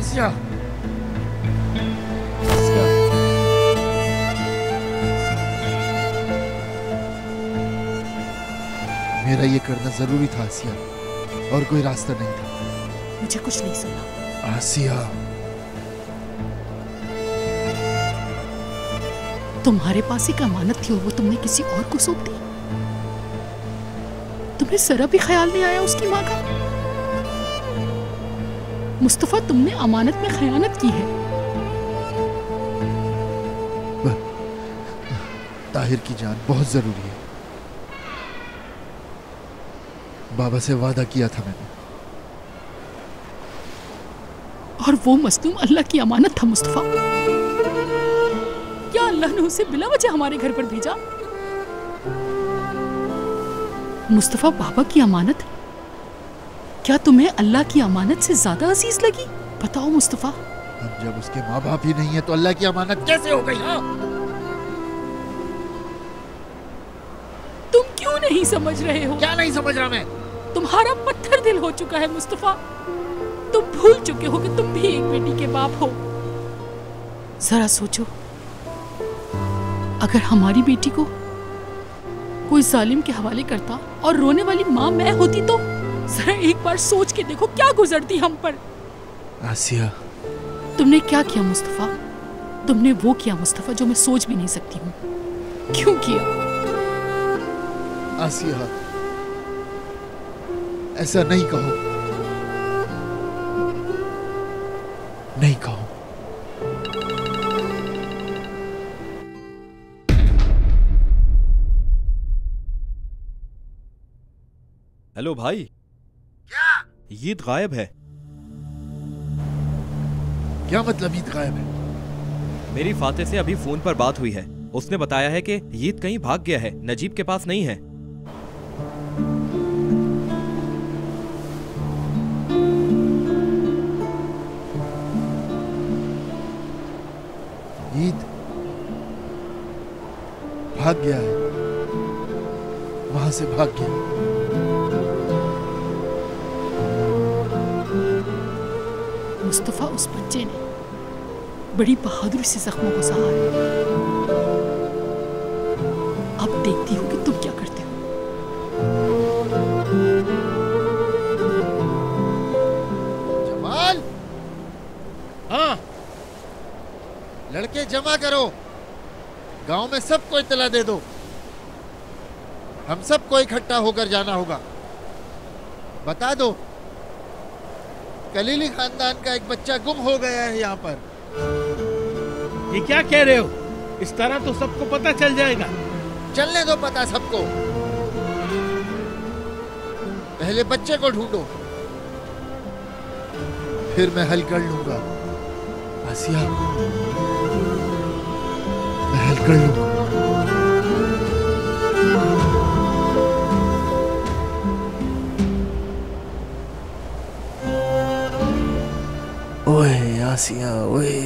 आसिया, मेरा ये करना जरूरी था आसिया, और कोई रास्ता नहीं था। मुझे कुछ नहीं सुनना। आसिया, तुम्हारे पास एक अमानत थी और वो तुमने किसी और को सौंप दी। तुम्हें जरा भी ख्याल नहीं आया उसकी माँ का? मुस्तफा, तुमने अमानत में खयानत की है। ताहिर की जान बहुत जरूरी है। बाबा से वादा किया था मैंने। और वो मजलूम अल्लाह की अमानत था मुस्तफा। क्या अल्लाह ने उसे बिला वजह हमारे घर पर भेजा? मुस्तफा, बाबा की अमानत क्या तुम्हें अल्लाह की अमानत से ज्यादा अजीज लगी? बताओ मुस्तफा। हम जब उसके माँ बाप ही नहीं है तो अल्लाह की अमानत कैसे हो गई? हाँ, तुम क्यों नहीं समझ रहे हो? क्या नहीं समझ रहा मैं? तुम्हारा पत्थर दिल हो चुका है मुस्तफा। तुम भूल चुके हो कि तुम भी एक बेटी के बाप हो। जरा सोचो, अगर हमारी बेटी को कोई जालिम के हवाले करता और रोने वाली माँ मैं होती तो जरा एक बार सोच के देखो क्या गुजरती हम पर। आसिया, तुमने क्या किया मुस्तफा? तुमने वो किया मुस्तफा जो मैं सोच भी नहीं सकती हूँ। क्यों किया? आसिया, ऐसा नहीं कहो, नहीं कहो। हेलो भाई। क्या? ईद गायब है। क्या मतलब ईद गायब है? मेरी फाते से अभी फोन पर बात हुई है। उसने बताया है कि ईद कहीं भाग गया है, नजीब के पास नहीं है। ईद भाग गया है, वहां से भाग गया। मुस्तफा, उस बच्चे ने बड़ी बहादुरी से जख्मों को सहा है। अब देखती हूँ कि तुम क्या करते हो। जमाल, हाँ, लड़के जमा करो, गांव में सबको इत्तला दे दो। हम सबको इकट्ठा होकर जाना होगा। बता दो, कलीली खानदान का एक बच्चा गुम हो गया है यहाँ पर। ये क्या कह रहे हो? इस तरह तो सबको पता चल जाएगा। चलने दो पता सबको, पहले बच्चे को ढूंढो, फिर मैं हल कर लूंगा। आसिया, मैं हल कर लूंगा। ओए आसिया, ओए।